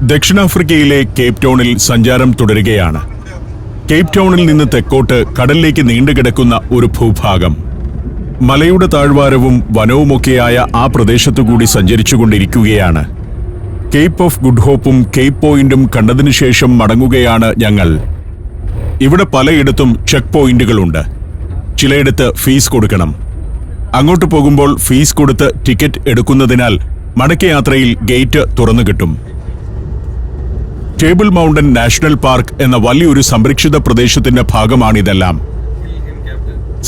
ദക്ഷിണാഫ്രിക്കയിലെ കേപ്പ് ടൗണിൽ സഞ്ചാരം തുടരുകയാണ്. കേപ്പ് ടൗണിൽ നിന്ന് തെക്കോട്ട് കടലിലേക്ക് നീണ്ടുകിടക്കുന്ന ഒരു ഭൂഭാഗം. മലയുടെ താഴ്വാരവും വനവുമൊക്കെയായ ആ പ്രദേശത്തുകൂടി സഞ്ചരിച്ചുകൊണ്ടിരിക്കുകയാണ്. കേപ്പ് ഓഫ് ഗുഡ് ഹോപ്പും കേപ്പ് പോയിന്റും കണ്ടതിനു ശേഷം മടങ്ങുകയാണ് ഞങ്ങൾ. ഇവിടെ പലയിടത്തും ചെക്ക് പോയിന്റുകളുണ്ട്. ചിലയിടത്ത് ഫീസ് കൊടുക്കണം. അങ്ങോട്ട് പോകുമ്പോൾ ഫീസ് കൊടുത്ത് ടിക്കറ്റ് എടുക്കുന്നതിനാൽ മടക്കയാത്രയിൽ ഗേറ്റ് തുറന്നു കിട്ടും. ടേബിൾ മൗണ്ടൻ നാഷണൽ പാർക്ക് എന്ന വലിയൊരു സംരക്ഷിത പ്രദേശത്തിന്റെ ഭാഗമാണിതെല്ലാം.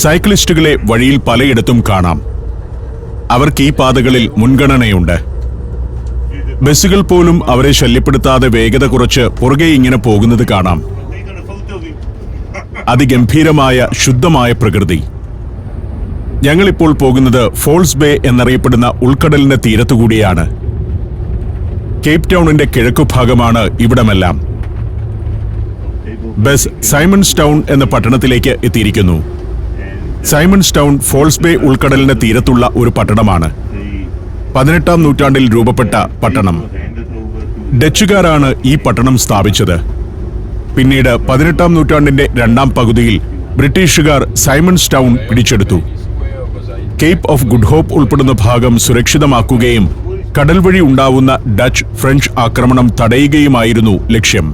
സൈക്ലിസ്റ്റുകളെ വഴിയിൽ പലയിടത്തും കാണാം. അവർക്ക് ഈ പാതകളിൽ മുൻഗണനയുണ്ട്. ബസ്സുകൾ പോലും അവരെ ശല്യപ്പെടുത്താതെ വേഗത കുറച്ച് പുറകെ ഇങ്ങനെ പോകുന്നത് കാണാം. അതിഗംഭീരമായ ശുദ്ധമായ പ്രകൃതി. ഞങ്ങളിപ്പോൾ പോകുന്നത് ഫോൾസ് ബേ എന്നറിയപ്പെടുന്ന ഉൾക്കടലിന്റെ തീരത്തുകൂടിയാണ്. കേപ്പ് ടൗണിന്റെ കിഴക്കുഭാഗമാണ് ഇവിടമെല്ലാം. ബസ് സൈമൺസ് ടൗൺ എന്ന പട്ടണത്തിലേക്ക് എത്തിയിരിക്കുന്നു. സൈമൺസ് ടൗൺ ഫോൾസ് ബേ ഉൾക്കടലിന്റെ തീരത്തുള്ള ഒരു പട്ടണമാണ്. 18-ാം നൂറ്റാണ്ടിൽ രൂപപ്പെട്ട പട്ടണം. ഡച്ചുകാരാണ് ഈ പട്ടണം സ്ഥാപിച്ചത്. പിന്നീട് 18-ാം നൂറ്റാണ്ടിന്റെ രണ്ടാം പകുതിയിൽ ബ്രിട്ടീഷുകാർ സൈമൺസ് ടൗൺ പിടിച്ചെടുത്തു. കേപ്പ് ഓഫ് ഗുഡ് ഹോപ്പ് ഉൾപ്പെടുന്ന ഭാഗം സുരക്ഷിതമാക്കുകയും കടൽ വഴി ഉണ്ടാവുന്ന ഡച്ച് ഫ്രഞ്ച് ആക്രമണം തടയുകയുമായിരുന്നു ലക്ഷ്യം.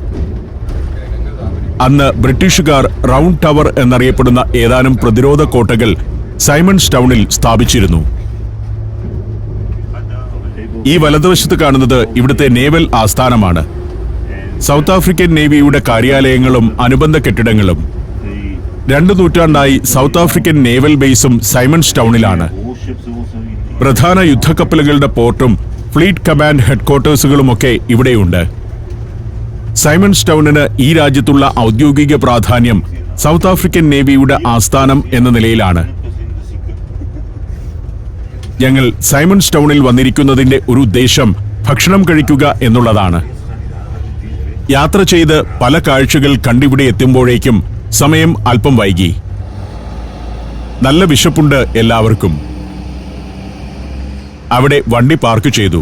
അന്ന് ബ്രിട്ടീഷുകാർ റൗണ്ട് ടവർ എന്നറിയപ്പെടുന്ന ഏതാനും പ്രതിരോധ കോട്ടകൾ സൈമൺസ് ടൗണിൽ സ്ഥാപിച്ചിരുന്നു. ഈ വലതുവശത്ത് കാണുന്നത് ഇവിടുത്തെ നേവൽ ആസ്ഥാനമാണ്. സൗത്ത് ആഫ്രിക്കൻ നേവിയുടെ കാര്യാലയങ്ങളും അനുബന്ധ കെട്ടിടങ്ങളും. 2 നൂറ്റാണ്ടായി സൗത്ത് ആഫ്രിക്കൻ നേവൽ ബേസും സൈമൺസ് ടൗണിലാണ്. പ്രധാന യുദ്ധക്കപ്പലുകളുടെ പോർട്ടും ഫ്ലീറ്റ് കമാൻഡ് ഹെഡ്ക്വാർട്ടേഴ്സുകളുമൊക്കെ ഇവിടെയുണ്ട്. സൈമൺസ് ടൗണിന് ഈ രാജ്യത്തുള്ള ഔദ്യോഗിക പ്രാധാന്യം സൗത്ത് ആഫ്രിക്കൻ നേവിയുടെ ആസ്ഥാനം എന്ന നിലയിലാണ്. ഞങ്ങൾ സൈമൺസ് ടൗണിൽ വന്നിരിക്കുന്നതിന്റെ ഒരു ഉദ്ദേശം ഭക്ഷണം കഴിക്കുക എന്നുള്ളതാണ്. യാത്ര ചെയ്ത് പല കാഴ്ചകൾ കണ്ടിവിടെ എത്തുമ്പോഴേക്കും സമയം അല്പം വൈകി. നല്ല വിശപ്പുണ്ട് എല്ലാവർക്കും. അവിടെ വണ്ടി പാർക്ക് ചെയ്തു.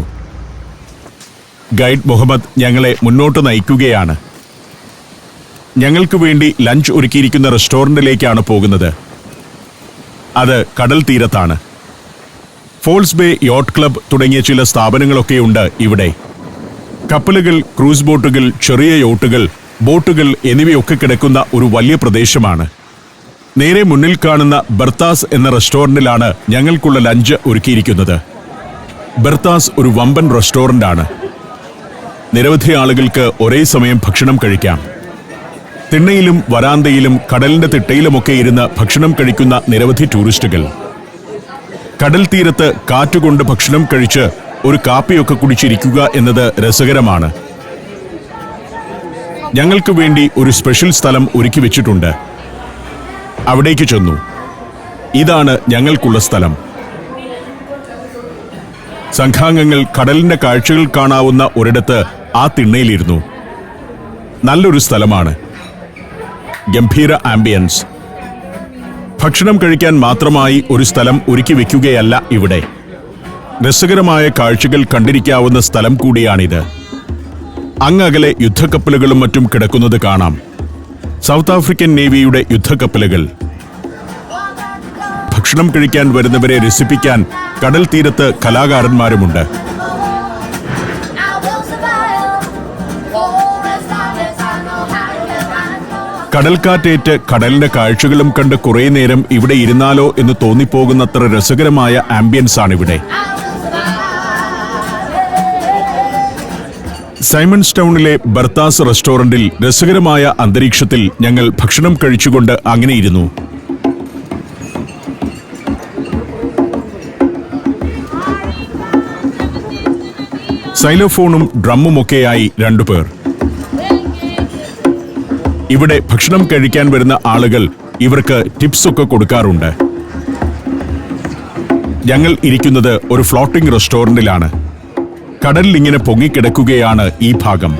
ഗൈഡ് മുഹമ്മദ് ഞങ്ങളെ മുന്നോട്ട് നയിക്കുകയാണ്. ഞങ്ങൾക്ക് വേണ്ടി ലഞ്ച് ഒരുക്കിയിരിക്കുന്ന റെസ്റ്റോറന്റിലേക്കാണ് പോകുന്നത്. അത് കടൽ തീരത്താണ്. ഫോൾസ് ബേ യോട്ട് ക്ലബ് തുടങ്ങിയ ചില സ്ഥാപനങ്ങളൊക്കെയുണ്ട് ഇവിടെ. കപ്പലുകൾ, ക്രൂസ് ബോട്ടുകൾ, ചെറിയ യോട്ടുകൾ, ബോട്ടുകൾ എന്നിവയൊക്കെ കിടക്കുന്ന ഒരു വലിയ പ്രദേശമാണ്. നേരെ മുന്നിൽ കാണുന്ന ബർത്താസ് എന്ന റെസ്റ്റോറന്റിലാണ് ഞങ്ങൾക്കുള്ള ലഞ്ച് ഒരുക്കിയിരിക്കുന്നത്. ബർത്താസ് ഒരു വമ്പൻ റെസ്റ്റോറന്റാണ്. നിരവധി ആളുകൾക്ക് ഒരേ സമയം ഭക്ഷണം കഴിക്കാം. തിണ്ണയിലും വരാന്തയിലും കടലിന്റെ തിട്ടയിലുമൊക്കെ ഇരുന്ന് ഭക്ഷണം കഴിക്കുന്ന നിരവധി ടൂറിസ്റ്റുകൾ. കടൽ തീരത്ത് കാറ്റുകൊണ്ട് ഭക്ഷണം കഴിച്ച് ഒരു കാപ്പിയൊക്കെ കുടിച്ചിരിക്കുക എന്നത് രസകരമാണ്. ഞങ്ങൾക്ക് വേണ്ടി ഒരു സ്പെഷ്യൽ സ്ഥലം ഒരുക്കി വെച്ചിട്ടുണ്ട്. അവിടേക്ക് ചെന്നു. ഇതാണ് ഞങ്ങൾക്കുള്ള സ്ഥലം. സംഘാംഗങ്ങൾ കടലിന്റെ കാഴ്ചകൾ കാണാവുന്ന ഒരിടത്ത് ആ തിണ്ണയിലിരുന്നു. നല്ലൊരു സ്ഥലമാണ്. ഗംഭീര ആംബിയൻസ്. ഭക്ഷണം കഴിക്കാൻ മാത്രമായി ഒരു സ്ഥലം ഒരുക്കി വെക്കുകയല്ല ഇവിടെ. രസകരമായ കാഴ്ചകൾ കണ്ടിരിക്കാവുന്ന സ്ഥലം കൂടിയാണിത്. അങ്ങകലെ യുദ്ധക്കപ്പലുകളും മറ്റും കിടക്കുന്നത് കാണാം. സൗത്ത് ആഫ്രിക്കൻ നേവിയുടെ യുദ്ധക്കപ്പലുകൾ. ഭക്ഷണം കഴിക്കാൻ വരുന്നവരെ രസിപ്പിക്കാൻ കടൽ തീരത്ത് കലാകാരന്മാരുമുണ്ട്. കടൽക്കാറ്റേറ്റ് കടലിന്റെ കാഴ്ചകളും കണ്ട് കുറേ നേരം ഇവിടെ ഇരുന്നാലോ എന്ന് തോന്നിപ്പോകുന്നത്ര രസകരമായ ആംബിയൻസ് ആണിവിടെ. സൈമൺസ് ടൗണിലെ ബർത്താസ് റെസ്റ്റോറന്റിൽ രസകരമായ അന്തരീക്ഷത്തിൽ ഞങ്ങൾ ഭക്ഷണം കഴിച്ചുകൊണ്ട് അങ്ങനെയിരുന്നു. സൈലോഫോണും ഡ്രമ്മുമൊക്കെയായി 2 പേർ. ഇവിടെ ഭക്ഷണം കഴിക്കാൻ വരുന്ന ആളുകൾ ഇവർക്ക് ടിപ്സ് ഒക്കെ കൊടുക്കാറുണ്ട്. ഞങ്ങൾ ഇരിക്കുന്നത് ഒരു ഫ്ലോട്ടിംഗ് റെസ്റ്റോറന്റിലാണ്. കടലിൽ ഇങ്ങനെ പൊങ്ങിക്കിടക്കുകയാണ് ഈ ഭാഗം.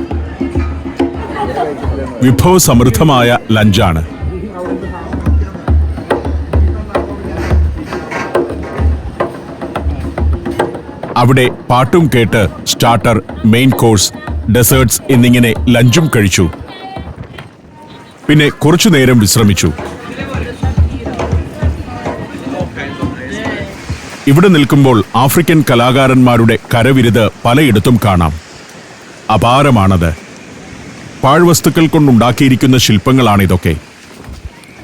വിഭവസമൃദ്ധമായ ലഞ്ചാണ്. അവിടെ പാട്ടും കേട്ട് സ്റ്റാർട്ടർ, മെയിൻ കോഴ്സ്, ഡെസേർട്സ് എന്നിങ്ങനെ ലഞ്ചും കഴിച്ചു. പിന്നെ കുറച്ചു നേരം വിശ്രമിച്ചു. ഇവിടെ നിൽക്കുമ്പോൾ ആഫ്രിക്കൻ കലാകാരന്മാരുടെ കരവിരുത് പലയിടത്തും കാണാം. അപാരമാണത്. പാഴ്വസ്തുക്കൾ കൊണ്ടുണ്ടാക്കിയിരിക്കുന്ന ശില്പങ്ങളാണിതൊക്കെ.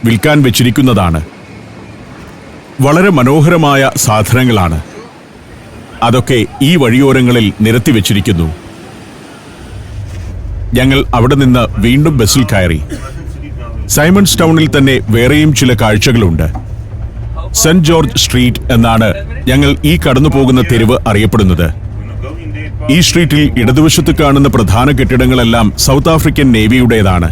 വിൽക്കാൻ വെച്ചിരിക്കുന്നതാണ്. വളരെ മനോഹരമായ സാധനങ്ങളാണ്. അതൊക്കെ ഈ വഴിയോരങ്ങളിൽ നിരത്തി വെച്ചിരിക്കുന്നു. ഞങ്ങൾ അവിടെ നിന്ന് വീണ്ടും ബസ്സിൽ കയറി. സൈമൺസ് ടൗണിൽ തന്നെ വേറെയും ചില കാഴ്ചകളുണ്ട്. സെന്റ് ജോർജ് സ്ട്രീറ്റ് എന്നാണ് ഞങ്ങൾ ഈ കടന്നു പോകുന്ന തെരുവ് അറിയപ്പെടുന്നത്. ഈ സ്ട്രീറ്റിൽ ഇടതുവശത്ത് കാണുന്ന പ്രധാന കെട്ടിടങ്ങളെല്ലാം സൗത്ത് ആഫ്രിക്കൻ നേവിയുടേതാണ്.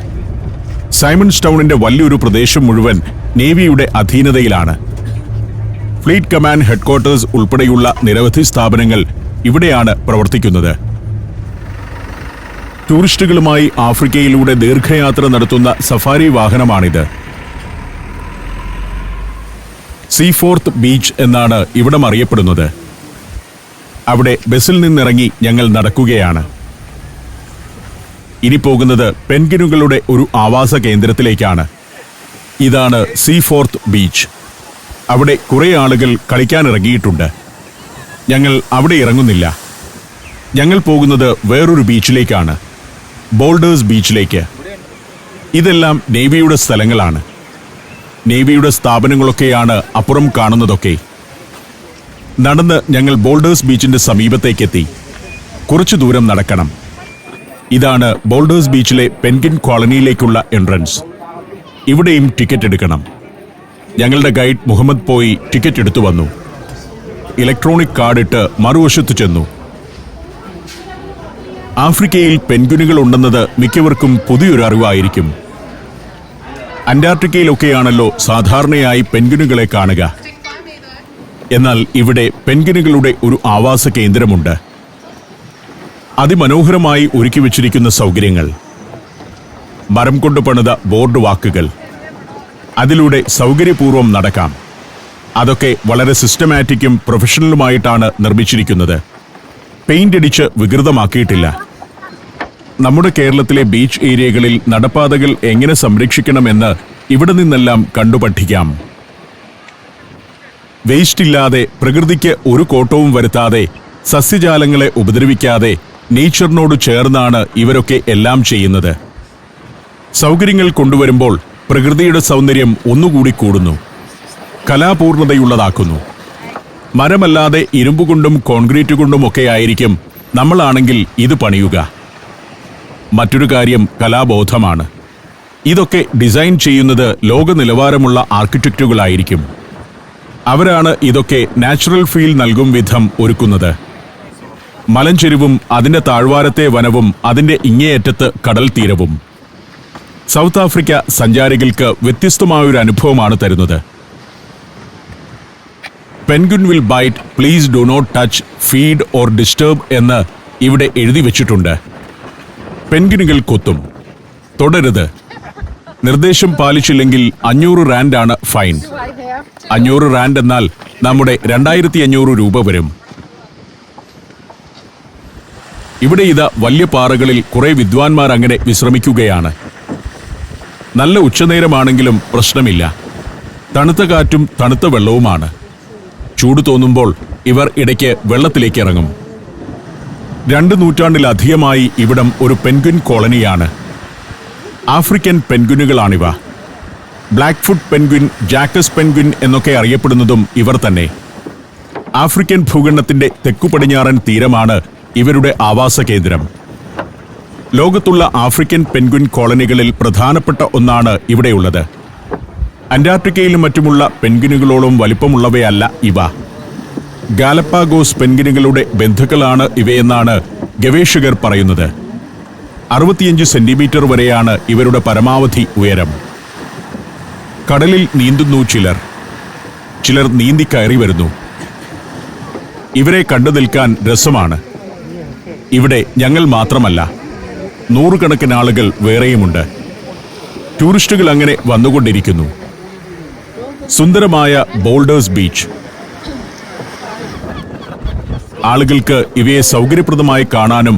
സൈമൺസ് ടൗണിന്റെ വലിയൊരു പ്രദേശം മുഴുവൻ നേവിയുടെ അധീനതയിലാണ്. ഫ്ലീറ്റ് കമാൻഡ് ഹെഡ്ക്വാർട്ടേഴ്സ് ഉൾപ്പെടെയുള്ള നിരവധി സ്ഥാപനങ്ങൾ ഇവിടെയാണ് പ്രവർത്തിക്കുന്നത്. ടൂറിസ്റ്റുകളുമായി ആഫ്രിക്കയിലൂടെ ദീർഘയാത്ര നടത്തുന്ന സഫാരി വാഹനമാണിത്. സീഫോർത്ത് ബീച്ച് എന്നാണ് ഇവിടം അറിയപ്പെടുന്നത്. അവിടെ ബസ്സിൽ നിന്നിറങ്ങി ഞങ്ങൾ നടക്കുകയാണ്. ഇനി പോകുന്നത് പെൻഗ്വിനുകളുടെ ഒരു ആവാസ കേന്ദ്രത്തിലേക്കാണ്. ഇതാണ് സീഫോർത്ത് ബീച്ച്. അവിടെ കുറെ ആളുകൾ കളിക്കാനിറങ്ങിയിട്ടുണ്ട്. ഞങ്ങൾ അവിടെ ഇറങ്ങുന്നില്ല. ഞങ്ങൾ പോകുന്നത് വേറൊരു ബീച്ചിലേക്കാണ്, ബോൾഡേഴ്സ് ബീച്ചിലേക്ക്. ഇതെല്ലാം നേവിയുടെ സ്ഥലങ്ങളാണ്. നേവിയുടെ സ്ഥാപനങ്ങളൊക്കെയാണ് അപ്പുറം കാണുന്നതൊക്കെ. നടന്ന് ഞങ്ങൾ ബോൾഡേഴ്സ് ബീച്ചിന്റെ സമീപത്തേക്കെത്തി. കുറച്ചു ദൂരം നടക്കണം. ഇതാണ് ബോൾഡേഴ്സ് ബീച്ചിലെ പെൻഗ്വിൻ കോളനിയിലേക്കുള്ള എൻട്രൻസ്. ഇവിടെയും ടിക്കറ്റ് എടുക്കണം. ഞങ്ങളുടെ ഗൈഡ് മുഹമ്മദ് പോയി ടിക്കറ്റ് എടുത്തു വന്നു. ഇലക്ട്രോണിക് കാർഡ് ഇട്ട് മറുവശത്ത് ചെന്നു. ആഫ്രിക്കയിൽ പെൻഗ്വിനുകൾ ഉണ്ടെന്നത് മിക്കവർക്കും പുതിയൊരു അറിവായിരിക്കും. അന്റാർട്ടിക്കയിലൊക്കെയാണല്ലോ സാധാരണയായി പെൻഗ്വിനുകളെ കാണുക. എന്നാൽ ഇവിടെ പെൻഗ്വിനുകളുടെ ഒരു ആവാസ കേന്ദ്രമുണ്ട്. അതിമനോഹരമായി ഒരുക്കി വച്ചിരിക്കുന്ന സൗകര്യങ്ങൾ, മരം കൊണ്ട് പണിത ബോർഡ് വാക്കുകൾ, അതിലൂടെ സൗകര്യപൂർവ്വം നടക്കാം. അതൊക്കെ വളരെ സിസ്റ്റമാറ്റിക്കും പ്രൊഫഷണലുമായിട്ടാണ് നിർമ്മിച്ചിരിക്കുന്നത്. പെയിന്റ് അടിച്ച് വികൃതമാക്കിയിട്ടില്ല. നമ്മുടെ കേരളത്തിലെ ബീച്ച് ഏരിയകളിൽ നടപ്പാതകൾ എങ്ങനെ സംരക്ഷിക്കണമെന്ന് ഇവിടെ നിന്നെല്ലാം കണ്ടുപഠിക്കാം. വേസ്റ്റ് ഇല്ലാതെ, പ്രകൃതിക്ക് ഒരു കോട്ടവും വരുത്താതെ, സസ്യജാലങ്ങളെ ഉപദ്രവിക്കാതെ നേച്ചറിനോട് ചേർന്നാണ് ഇവരൊക്കെ എല്ലാം ചെയ്യുന്നത്. സൗകര്യങ്ങൾ കൊണ്ടുവരുമ്പോൾ പ്രകൃതിയുടെ സൗന്ദര്യം ഒന്നുകൂടി കൂടുന്നു, കലാപൂർണതയുള്ളതാക്കുന്നു. മരമല്ലാതെ ഇരുമ്പുകൊണ്ടും കോൺക്രീറ്റ് കൊണ്ടും ഒക്കെ ആയിരിക്കും നമ്മളാണെങ്കിൽ ഇത് പണിയുക. മറ്റൊരു കാര്യം കലാബോധമാണ്. ഇതൊക്കെ ഡിസൈൻ ചെയ്യുന്നത് ലോക നിലവാരമുള്ള ആർക്കിടെക്റ്റുകളായിരിക്കും. അവരാണ് ഇതൊക്കെ നാച്ചുറൽ ഫീൽ നൽകും വിധം ഒരുക്കുന്നത്. മലഞ്ചെരുവും അതിന്റെ താഴ്വാരത്തെ വനവും അതിന്റെ ഇങ്ങേയറ്റത്ത് കടൽ തീരവും. സൗത്ത് ആഫ്രിക്ക സഞ്ചാരികൾക്ക് വ്യത്യസ്തമായൊരു അനുഭവമാണ് തരുന്നത്. Penguin will bite, please do not touch, feed or disturb എന്ന് ഇവിടെ എഴുതി വെച്ചിട്ടുണ്ട്. പെൻഗ്വിനുകൾ കൊത്തും, തൊടരുത്. നിർദ്ദേശം പാലിച്ചില്ലെങ്കിൽ 500 റാൻഡാണ് ഫൈൻ. 500 റാൻഡ് എന്നാൽ നമ്മുടെ 2500 രൂപ വരും. ഇവിടെ ഇതാ വലിയ പാറകളിൽ കുറെ വിദ്വാൻമാർ അങ്ങനെ വിശ്രമിക്കുകയാണ്. നല്ല ഉച്ചനേരമാണെങ്കിലും പ്രശ്നമില്ല. തണുത്ത കാറ്റും തണുത്ത വെള്ളവുമാണ്. ചൂട് തോന്നുമ്പോൾ ഇവർ ഇടയ്ക്ക് വെള്ളത്തിലേക്ക് ഇറങ്ങും. 2 നൂറ്റാണ്ടിലധികമായി ഇവിടം ഒരു പെൻഗ്വിൻ കോളനിയാണ്. ആഫ്രിക്കൻ പെൻഗ്വിനുകളാണിവ. Black foot penguin, jackass penguin എന്നൊക്കെ അറിയപ്പെടുന്നതും ഇവർ തന്നെ. ആഫ്രിക്കൻ ഭൂഖണ്ഡത്തിന്റെ തെക്കുപടിഞ്ഞാറൻ തീരമാണ് ഇവരുടെ ആവാസ കേന്ദ്രം. ലോകത്തുള്ള ആഫ്രിക്കൻ പെൻഗ്വിൻ കോളനികളിൽ പ്രധാനപ്പെട്ട ഒന്നാണ് ഇവിടെയുള്ളത്. അന്റാർട്ടിക്കയിലും മറ്റുമുള്ള പെൻഗ്വിനുകളോളം വലിപ്പമുള്ളവയല്ല ഇവ. ഗാലപ്പാഗോസ് പെൻഗ്വിനുകളുടെ ബന്ധുക്കളാണ് ഇവയെന്നാണ് ഗവേഷകർ പറയുന്നത്. 65 സെന്റിമീറ്റർ വരെയാണ് ഇവരുടെ പരമാവധി ഉയരം. കടലിൽ നീന്തുന്നു ചിലർ നീന്തി കയറി വരുന്നു. ഇവരെ കണ്ടു നിൽക്കാൻ രസമാണ്. ഇവിടെ ഞങ്ങൾ മാത്രമല്ല, 100 കണക്കിന് ആളുകൾ വേറെയുമുണ്ട്. ടൂറിസ്റ്റുകൾ അങ്ങനെ വന്നുകൊണ്ടിരിക്കുന്നു. സുന്ദരമായ ബോൾഡേഴ്സ് ബീച്ച്. ആളുകൾക്ക് ഇവയെ സൗകര്യപ്രദമായി കാണാനും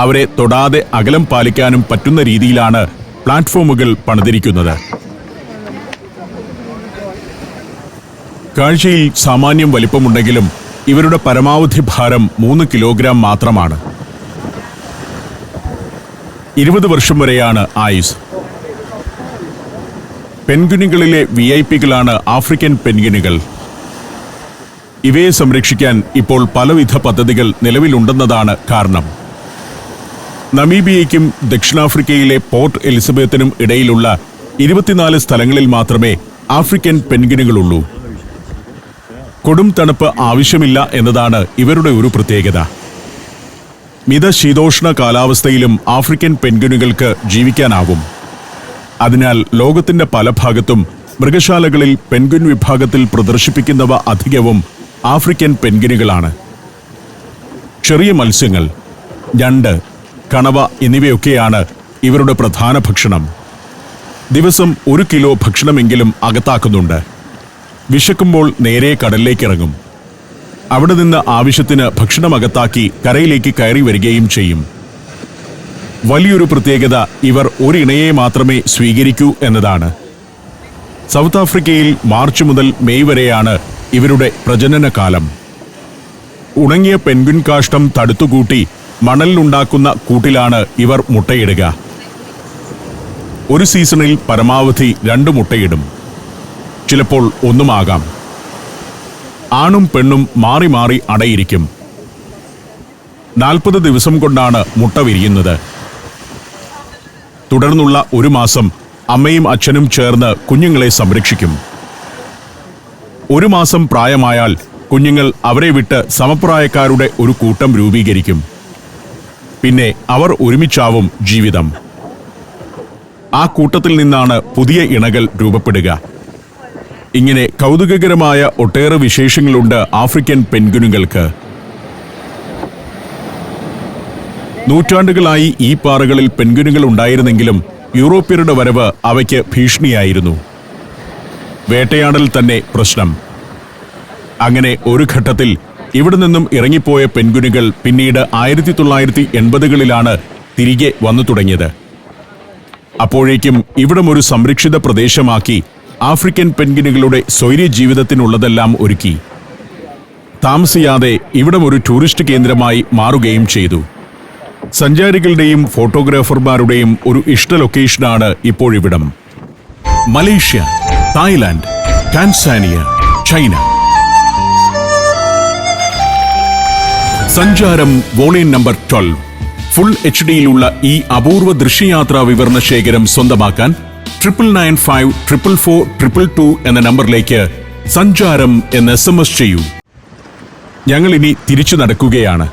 അവരെ തൊടാതെ അകലം പാലിക്കാനും പറ്റുന്ന രീതിയിലാണ് പ്ലാറ്റ്ഫോമുകൾ പണിതിരിക്കുന്നത്. കാഴ്ചയിൽ സാമാന്യം വലിപ്പമുണ്ടെങ്കിലും ഇവരുടെ പരമാവധി ഭാരം 3 കിലോഗ്രാം മാത്രമാണ്. 20 വർഷം വരെയാണ് ആയുസ്. പെൻഗ്വിനുകളിലെ VIP-കളാണ് ആഫ്രിക്കൻ പെൻഗ്വിനുകൾ. ഇവയെ സംരക്ഷിക്കാൻ ഇപ്പോൾ പലവിധ പദ്ധതികൾ നിലവിലുണ്ടെന്നതാണ് കാരണം. നമീബിയയ്ക്കും ദക്ഷിണാഫ്രിക്കയിലെ പോർട്ട് എലിസബത്തിനും ഇടയിലുള്ള 24 സ്ഥലങ്ങളിൽ മാത്രമേ ആഫ്രിക്കൻ പെൻഗ്വിനുകളുള്ളൂ. കൊടും തണുപ്പ് ആവശ്യമില്ല എന്നതാണ് ഇവരുടെ ഒരു പ്രത്യേകത. മിതശീതോഷ്ണ കാലാവസ്ഥയിലും ആഫ്രിക്കൻ പെൻഗ്വിനുകൾക്ക് ജീവിക്കാനാവും. അതിനാൽ ലോകത്തിന്റെ പല ഭാഗത്തും മൃഗശാലകളിൽ പെൻഗ്വിൻ വിഭാഗത്തിൽ പ്രദർശിപ്പിക്കുന്നവ അധികവും ആഫ്രിക്കൻ പെൻഗ്വിനുകളാണ്. ചെറിയ മത്സ്യങ്ങൾ, ഞണ്ട്, കണവ എന്നിവയൊക്കെയാണ് ഇവരുടെ പ്രധാന ഭക്ഷണം. ദിവസം 1 കിലോ ഭക്ഷണമെങ്കിലും അകത്താക്കുന്നുണ്ട്. വിശക്കുമ്പോൾ നേരെ കടലിലേക്കിറങ്ങും. അവിടെ നിന്ന് ആവശ്യത്തിന് ഭക്ഷണം അകത്താക്കി കരയിലേക്ക് കയറി വരികയും ചെയ്യും. വലിയൊരു പ്രത്യേകത ഇവർ ഒരിണയെ മാത്രമേ സ്വീകരിക്കൂ എന്നതാണ്. സൗത്ത് ആഫ്രിക്കയിൽ മാർച്ച് മുതൽ മെയ് വരെയാണ് ഇവരുടെ പ്രജനന കാലം. ഉണങ്ങിയ പെൻഗ്വിൻ കാഷ്ടം തടുത്തുകൂട്ടി മണലിലുണ്ടാക്കുന്ന കൂട്ടിലാണ് ഇവർ മുട്ടയിടുക. ഒരു സീസണിൽ പരമാവധി 2 മുട്ടയിടും. ചിലപ്പോൾ ഒന്നുമാകാം. ആണും പെണ്ണും മാറി മാറി അടയിരിക്കും. 40 ദിവസം കൊണ്ടാണ് മുട്ട വിരിയുന്നത്. തുടർന്നുള്ള 1 മാസം അമ്മയും അച്ഛനും ചേർന്ന് കുഞ്ഞുങ്ങളെ സംരക്ഷിക്കും. 1 മാസം പ്രായമായാൽ കുഞ്ഞുങ്ങൾ അവരെ വിട്ട് സമപ്രായക്കാരുടെ ഒരു കൂട്ടം രൂപീകരിക്കും. പിന്നെ അവർ ഒരുമിച്ചാവും ജീവിതം. ആ കൂട്ടത്തിൽ നിന്നാണ് പുതിയ ഇണകൾ രൂപപ്പെടുക. ഇങ്ങനെ കൗതുകകരമായ ഒട്ടേറെ വിശേഷങ്ങളുണ്ട് ആഫ്രിക്കൻ പെൻഗ്വിനുകൾക്ക്. നൂറ്റാണ്ടുകളായി ഈ പാറകളിൽ പെൻഗ്വിനുകൾ ഉണ്ടായിരുന്നെങ്കിലും യൂറോപ്യരുടെ വരവ് അവയ്ക്ക് ഭീഷണിയായിരുന്നു. വേട്ടയാടൽ തന്നെ പ്രശ്നം. അങ്ങനെ ഒരു ഘട്ടത്തിൽ ഇവിടെ നിന്നും ഇറങ്ങിപ്പോയ പെൻഗ്വിനുകൾ പിന്നീട് 1980-കളിലാണ് തിരികെ വന്നു തുടങ്ങിയത്. അപ്പോഴേക്കും ഇവിടം ഒരു സംരക്ഷിത പ്രദേശമാക്കി ആഫ്രിക്കൻ പെൻഗ്വിനുകളുടെ സ്വൈര്യ ജീവിതത്തിനുള്ളതെല്ലാം ഒരുക്കി. താമസിയാതെ ഇവിടം ഒരു ടൂറിസ്റ്റ് കേന്ദ്രമായി മാറുകയും ചെയ്തു. സഞ്ചാരികളുടെയും ഫോട്ടോഗ്രാഫർമാരുടെയും ഒരു ഇഷ്ട ലൊക്കേഷനാണ് ഇപ്പോഴിവിടം. Malaysia, Thailand, Tanzania, China. സഞ്ചാരം വോളിയം നമ്പർ 12. ഫുൾ HD-യിലുള്ള ഈ അപൂർവ ദൃശ്യയാത്രാ വിവരണ ശേഖരം സ്വന്തമാക്കാൻ 99544422 എന്ന നമ്പറിലേക്ക് സഞ്ചാരം എന്ന് SMS ചെയ്യൂ. ഞങ്ങളിനി തിരിച്ചു നടക്കുകയാണ്.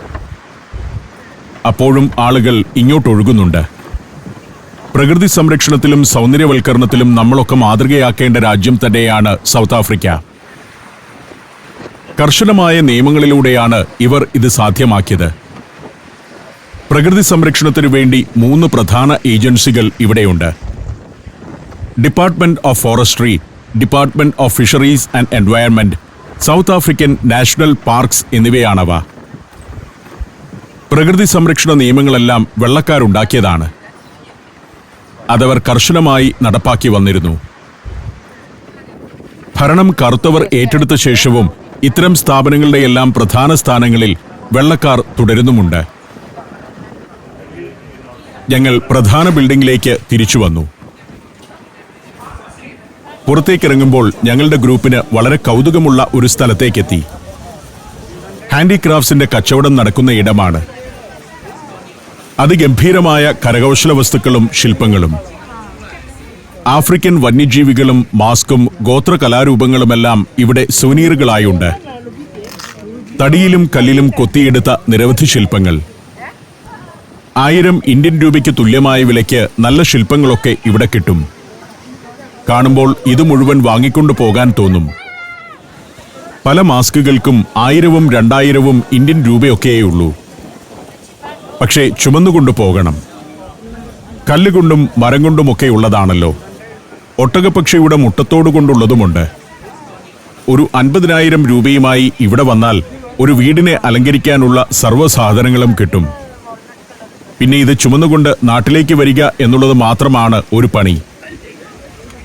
അപ്പോഴും ആളുകൾ ഇങ്ങോട്ടൊഴുകുന്നുണ്ട്. പ്രകൃതി സംരക്ഷണത്തിലും സൗന്ദര്യവൽക്കരണത്തിലും നമ്മളൊക്കെ മാതൃകയാക്കേണ്ട രാജ്യം തന്നെയാണ് സൗത്ത് ആഫ്രിക്ക. കർശനമായ നിയമങ്ങളിലൂടെയാണ് ഇവർ ഇത് സാധ്യമാക്കിയത്. പ്രകൃതി സംരക്ഷണത്തിനു വേണ്ടി 3 പ്രധാന ഏജൻസികൾ ഇവിടെയുണ്ട്. Department of forestry, department of fisheries and environment, South African national parks എന്നിവയാണവ. പ്രകൃതി സംരക്ഷണ നിയമങ്ങളെല്ലാം വെള്ളക്കാരുണ്ടാക്കിയതാണ്. അതവർ കർശനമായി നടപ്പാക്കി വന്നിരുന്നു. ഭരണം കറുത്തവർ ഏറ്റെടുത്ത ശേഷവും ഇത്തരം സ്ഥാപനങ്ങളുടെയെല്ലാം പ്രധാന സ്ഥാനങ്ങളിൽ വെള്ളക്കാർ തുടരുന്നുമുണ്ട്. ഞങ്ങൾ പ്രധാന ബിൽഡിംഗിലേക്ക് തിരിച്ചു വന്നു. പുറത്തേക്കിറങ്ങുമ്പോൾ ഞങ്ങളുടെ ഗ്രൂപ്പിന് വളരെ കൗതുകമുള്ള ഒരു സ്ഥലത്തേക്കെത്തി. ഹാൻഡിക്രാഫ്റ്റ്സിന്റെ കച്ചവടം നടക്കുന്ന ഇടമാണ്. അതിഗംഭീരമായ കരകൗശല വസ്തുക്കളും ശില്പങ്ങളും. ആഫ്രിക്കൻ വന്യജീവികളും മാസ്കും ഗോത്ര കലാരൂപങ്ങളുമെല്ലാം ഇവിടെ സുവനീറുകളായുണ്ട്. തടിയിലും കല്ലിലും കൊത്തിയെടുത്ത നിരവധി ശില്പങ്ങൾ. 1000 ഇന്ത്യൻ രൂപയ്ക്ക് തുല്യമായ വിലയ്ക്ക് നല്ല ശില്പങ്ങളൊക്കെ ഇവിടെ കിട്ടും. കാണുമ്പോൾ ഇത് മുഴുവൻ വാങ്ങിക്കൊണ്ടു പോകാൻ തോന്നും. പല മാസ്കുകൾക്കും 1000-ഉം 2000-ഉം ഇന്ത്യൻ രൂപയൊക്കെയുള്ളൂ. പക്ഷേ ചുമന്നുകൊണ്ടു പോകണം. കല്ലുകൊണ്ടും മരം കൊണ്ടുമൊക്കെ ഉള്ളതാണല്ലോ. ഒട്ടകപ്പക്ഷിയുടെ മുട്ടത്തോടുകൊണ്ടുള്ളതുമുണ്ട്. ഒരു 50,000 രൂപയുമായി ഇവിടെ വന്നാൽ ഒരു വീടിനെ അലങ്കരിക്കാനുള്ള സർവ്വസാധനങ്ങളും കിട്ടും. പിന്നെ ഇത് ചുമന്നുകൊണ്ട് നാട്ടിലേക്ക് വരിക എന്നുള്ളത് മാത്രമാണ് ഒരു പണി.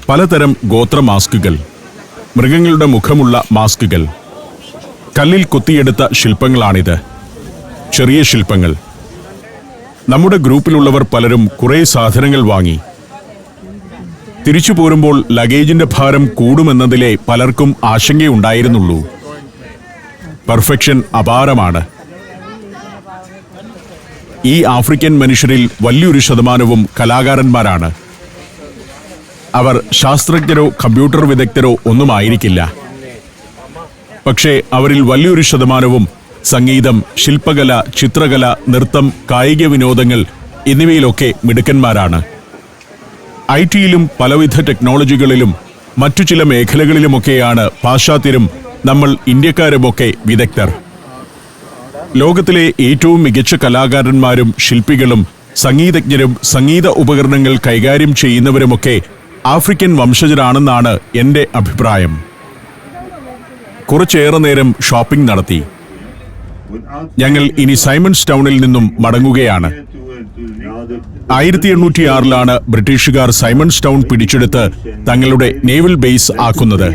പലതരം ഗോത്ര മാസ്കുകൾ, മൃഗങ്ങളുടെ മുഖമുള്ള മാസ്കുകൾ, കല്ലിൽ കൊത്തിയെടുത്ത ശില്പങ്ങളാണിത്. ചെറിയ ശില്പങ്ങൾ. നമ്മുടെ ഗ്രൂപ്പിലുള്ളവർ പലരും കുറേ സാധനങ്ങൾ വാങ്ങി. തിരിച്ചു പോരുമ്പോൾ ലഗേജിന്റെ ഭാരം കൂടുമെന്നതിലെ പലർക്കും ആശങ്കയുണ്ടായിരുന്നുള്ളൂ. പെർഫെക്ഷൻ അപാരമാണ്. ഈ ആഫ്രിക്കൻ മനുഷ്യരിൽ വലിയൊരു ശതമാനവും കലാകാരന്മാരാണ്. അവർ ശാസ്ത്രജ്ഞരോ കമ്പ്യൂട്ടർ വിദഗ്ധരോ ഒന്നുമായിരിക്കില്ല. പക്ഷേ അവരിൽ വലിയൊരു ശതമാനവും സംഗീതം, ശില്പകല, ചിത്രകല, നൃത്തം, കായിക വിനോദങ്ങൾ എന്നിവയിലൊക്കെ മിടുക്കന്മാരാണ്. IT-യിലും പലവിധ ടെക്നോളജികളിലും മറ്റു ചില മേഖലകളിലുമൊക്കെയാണ് പാശ്ചാത്യരും നമ്മൾ ഇന്ത്യക്കാരുമൊക്കെ വിദഗ്ധർ. ലോകത്തിലെ ഏറ്റവും മികച്ച കലാകാരന്മാരും ശില്പികളും സംഗീതജ്ഞരും സംഗീത ഉപകരണങ്ങൾ കൈകാര്യം ചെയ്യുന്നവരുമൊക്കെ ആഫ്രിക്കൻ വംശജരാണെന്നാണ് എൻ്റെ അഭിപ്രായം. കുറച്ചേറെ നേരം ഷോപ്പിംഗ് നടത്തി. ഞങ്ങൾ ഇനി സൈമൺസ് ടൗണിൽ നിന്നും മടങ്ങുകയാണ്. 1806 ബ്രിട്ടീഷുകാർ സൈമൺസ് ടൗൺ പിടിച്ചെടുത്ത് തങ്ങളുടെ നേവൽ ബേസ് ആക്കുന്നത്.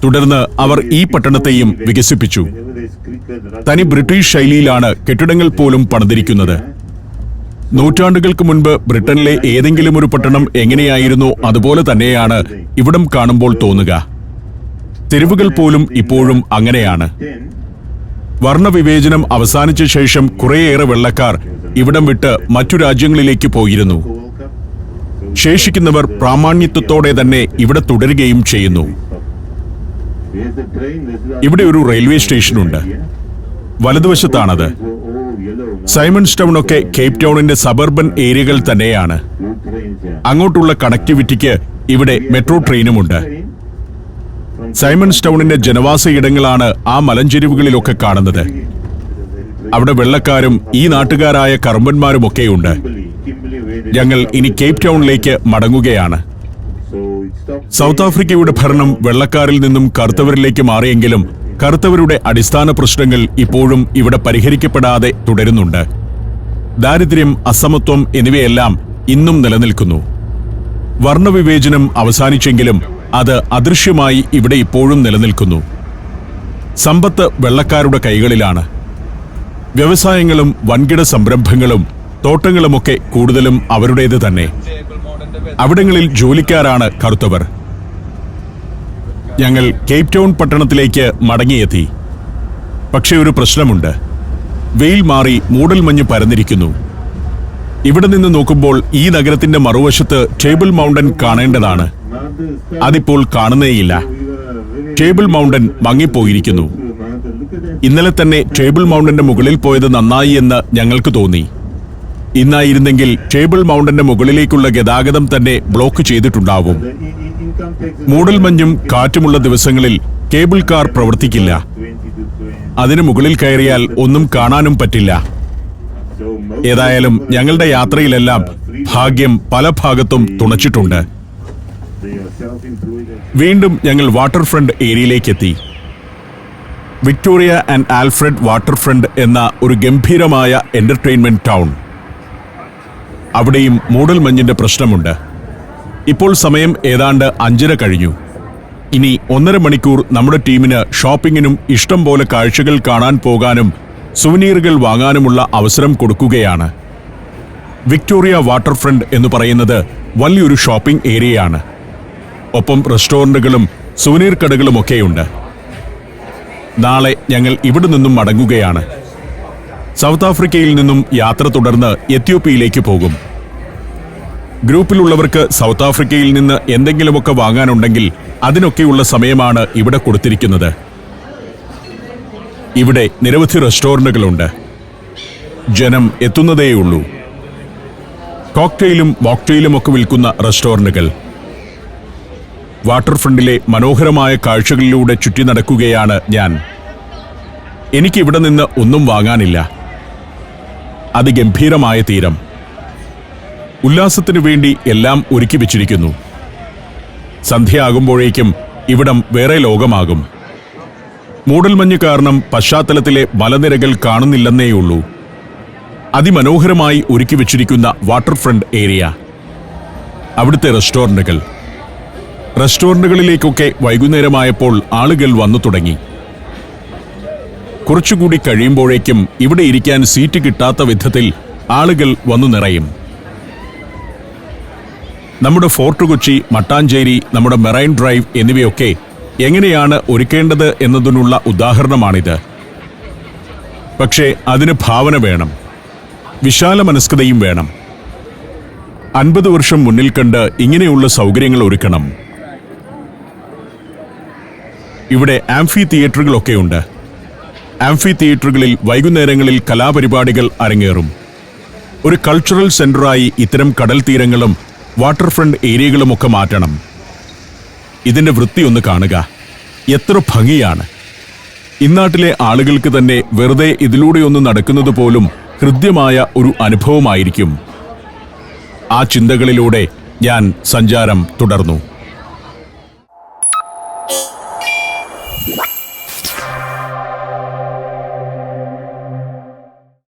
തുടർന്ന് അവർ ഈ പട്ടണത്തെയും വികസിപ്പിച്ചു. തനി ബ്രിട്ടീഷ് ശൈലിയിലാണ് കെട്ടിടങ്ങൾ പോലും പണിതിരിക്കുന്നത്. നൂറ്റാണ്ടുകൾക്ക് മുൻപ് ബ്രിട്ടനിലെ ഏതെങ്കിലും ഒരു പട്ടണം എങ്ങനെയായിരുന്നോ അതുപോലെ തന്നെയാണ് ഇവിടം കാണുമ്പോൾ തോന്നുക. തെരുവുകൾ പോലും ഇപ്പോഴും അങ്ങനെയാണ്. വർണ്ണവിവേചനം അവസാനിച്ച ശേഷം കുറേയേറെ വെള്ളക്കാർ ഇവിടം വിട്ട് മറ്റു രാജ്യങ്ങളിലേക്ക് പോയിരുന്നു. ശേഷിക്കുന്നവർ പ്രാമാണ്യത്വത്തോടെ തന്നെ ഇവിടെ തുടരുകയും ചെയ്യുന്നു. ഇവിടെ ഒരു റെയിൽവേ സ്റ്റേഷനുണ്ട്. വലതുവശത്താണത്. സൈമൺസ് ടൗൺ ഒക്കെ കേപ്പ് ടൗണിന്റെ സബർബൻ ഏരിയകൾ തന്നെയാണ്. അങ്ങോട്ടുള്ള കണക്ടിവിറ്റിക്ക് ഇവിടെ മെട്രോ ട്രെയിനുമുണ്ട്. സൈമൺസ് ടൗണിന്റെ ജനവാസ ഇടങ്ങളാണ് ആ മലഞ്ചെരിവുകളിലൊക്കെ കാണുന്നത്. അവിടെ വെള്ളക്കാരും ഈ നാട്ടുകാരായ കറുമ്പന്മാരുമൊക്കെയുണ്ട്. ഞങ്ങൾ ഇനി കേപ്പ് ടൗണിലേക്ക് മടങ്ങുകയാണ്. സൗത്ത് ആഫ്രിക്കയുടെ ഭരണം വെള്ളക്കാരിൽ നിന്നും കറുത്തവരിലേക്ക് മാറിയെങ്കിലും കറുത്തവരുടെ അടിസ്ഥാന പ്രശ്നങ്ങൾ ഇപ്പോഴും ഇവിടെ പരിഹരിക്കപ്പെടാതെ തുടരുന്നുണ്ട്. ദാരിദ്ര്യം, അസമത്വം എന്നിവയെല്ലാം ഇന്നും നിലനിൽക്കുന്നു. വർണ്ണവിവേചനം അവസാനിച്ചെങ്കിലും അത് അദൃശ്യമായി ഇവിടെ ഇപ്പോഴും നിലനിൽക്കുന്നു. സമ്പത്ത് വെള്ളക്കാരുടെ കൈകളിലാണ്. വ്യവസായങ്ങളും വൻകിട സംരംഭങ്ങളും തോട്ടങ്ങളുമൊക്കെ കൂടുതലും അവരുടേത് തന്നെ. അവിടങ്ങളിൽ ജോലിക്കാരാണ് കറുത്തവർ. ഞങ്ങൾ കേപ്പ് ടൗൺ പട്ടണത്തിലേക്ക് മടങ്ങിയെത്തി. പക്ഷേ ഒരു പ്രശ്നമുണ്ട്. വെയിൽ മാറി മൂടൽമഞ്ഞ് പരന്നിരിക്കുന്നു. ഇവിടെ നിന്ന് നോക്കുമ്പോൾ ഈ നഗരത്തിന്റെ മറുവശത്ത് ടേബിൾ മൗണ്ടൻ കാണേണ്ടതാണ്. അതിപ്പോൾ കാണുന്നേയില്ല. Table mountain മങ്ങിപ്പോയിരിക്കുന്നു. ഇന്നലെ തന്നെ ടേബിൾ മൗണ്ടന്റെ മുകളിൽ പോയത് നന്നായി എന്ന് ഞങ്ങൾക്ക് തോന്നി. ഇന്നായിരുന്നെങ്കിൽ ടേബിൾ മൗണ്ടന്റെ മുകളിലേക്കുള്ള ഗതാഗതം തന്നെ ബ്ലോക്ക് ചെയ്തിട്ടുണ്ടാവും. മൂടൽമഞ്ഞും കാറ്റുമുള്ള ദിവസങ്ങളിൽ കേബിൾ കാർ പ്രവർത്തിക്കില്ല. അതിനു മുകളിൽ കയറിയാൽ ഒന്നും കാണാനും പറ്റില്ല. ഏതായാലും ഞങ്ങളുടെ യാത്രയിലെല്ലാം ഭാഗ്യം പല ഭാഗത്തും തുണച്ചിട്ടുണ്ട്. വീണ്ടും ഞങ്ങൾ വാട്ടർ ഫ്രണ്ട് ഏരിയയിലേക്കെത്തി. Victoria and Alfred water front എന്ന ഒരു ഗംഭീരമായ എന്റർടൈൻമെന്റ് ടൗൺ. അവിടെയും മൂടൽമഞ്ഞിന്റെ പ്രശ്നമുണ്ട്. ഇപ്പോൾ സമയം ഏതാണ്ട് 5:30 കഴിഞ്ഞു. ഇനി 1.5 മണിക്കൂർ നമ്മുടെ ടീമിന് ഷോപ്പിങ്ങിനും ഇഷ്ടം പോലെ കാഴ്ചകൾ കാണാൻ പോകാനും സുവനീറുകൾ വാങ്ങാനുമുള്ള അവസരം കൊടുക്കുകയാണ്. വിക്ടോറിയ വാട്ടർ ഫ്രണ്ട് എന്ന് പറയുന്നത് വലിയൊരു ഷോപ്പിംഗ് ഏരിയയാണ്. ഒപ്പം റെസ്റ്റോറന്റുകളും സുവനീർ കടകളുമൊക്കെയുണ്ട്. നാളെ ഞങ്ങൾ ഇവിടെ നിന്നും മടങ്ങുകയാണ്. സൗത്ത് ആഫ്രിക്കയിൽ നിന്നും യാത്ര തുടർന്ന് എത്യോപ്യയിലേക്ക് പോകും. ഗ്രൂപ്പിലുള്ളവർക്ക് സൗത്ത് ആഫ്രിക്കയിൽ നിന്ന് എന്തെങ്കിലുമൊക്കെ വാങ്ങാനുണ്ടെങ്കിൽ അതിനൊക്കെയുള്ള സമയമാണ് ഇവിടെ കൊടുത്തിരിക്കുന്നത്. ഇവിടെ നിരവധി റെസ്റ്റോറന്റുകളുണ്ട്. ജനം എത്തുന്നതേയുള്ളൂ. കോക്ടെയിലും മോക്ടെയിലുമൊക്കെ വിൽക്കുന്ന റെസ്റ്റോറന്റുകൾ. വാട്ടർ ഫ്രണ്ടിലെ മനോഹരമായ കാഴ്ചകളിലൂടെ ചുറ്റി നടക്കുകയാണ് ഞാൻ. എനിക്കിവിടെ നിന്ന് ഒന്നും വാങ്ങാനില്ല. അതിഗംഭീരമായ തീരം. ഉല്ലാസത്തിനു വേണ്ടി എല്ലാം ഒരുക്കി വെച്ചിരിക്കുന്നു. സന്ധ്യയാകുമ്പോഴേക്കും ഇവിടം വേറെ ലോകമാകും. മൂടൽമഞ്ഞ് കാരണം പശ്ചാത്തലത്തിലെ മലനിരകൾ കാണുന്നില്ലെന്നേയുള്ളൂ. അതിമനോഹരമായി ഒരുക്കി വെച്ചിരിക്കുന്ന വാട്ടർ ഫ്രണ്ട് ഏരിയ, അവിടുത്തെ റെസ്റ്റോറന്റുകളിലേക്കൊക്കെ വൈകുന്നേരമായപ്പോൾ ആളുകൾ വന്നു തുടങ്ങി. കുറച്ചുകൂടി കഴിയുമ്പോഴേക്കും ഇവിടെ ഇരിക്കാൻ സീറ്റ് കിട്ടാത്ത വിധത്തിൽ ആളുകൾ വന്നു നിറയും. നമ്മുടെ ഫോർട്ട് കൊച്ചി, മട്ടാഞ്ചേരി, നമ്മുടെ മെറൈൻ ഡ്രൈവ് എന്നിവയൊക്കെ എങ്ങനെയാണ് ഒരുക്കേണ്ടത് എന്നതിനുള്ള ഉദാഹരണമാണിത്. പക്ഷേ അതിന് ഭാവന വേണം, വിശാല മനസ്കതയും വേണം. 50 വർഷം മുന്നിൽ കണ്ട് ഇങ്ങനെയുള്ള സൗകര്യങ്ങൾ ഒരുക്കണം. ഇവിടെ ആംഫി തിയേറ്ററുകളൊക്കെയുണ്ട്. ആംഫി തിയേറ്ററുകളിൽ വൈകുന്നേരങ്ങളിൽ കലാപരിപാടികൾ അരങ്ങേറും. ഒരു കൾച്ചറൽ സെന്ററായി ഇത്തരം കടൽ തീരങ്ങളും വാട്ടർ ഫ്രണ്ട് ഏരിയകളുമൊക്കെ മാറ്റണം. ഇതിന്റെ വൃത്തി ഒന്ന് കാണുക, എത്ര ഭംഗിയാണ്. ഇന്നാട്ടിലെ ആളുകൾക്ക് തന്നെ വെറുതെ ഇതിലൂടെയൊന്ന് നടക്കുന്നത് പോലും ഹൃദ്യമായ ഒരു അനുഭവമായിരിക്കും. ആ ചിന്തകളിലൂടെ ഞാൻ സഞ്ചാരം തുടർന്നു.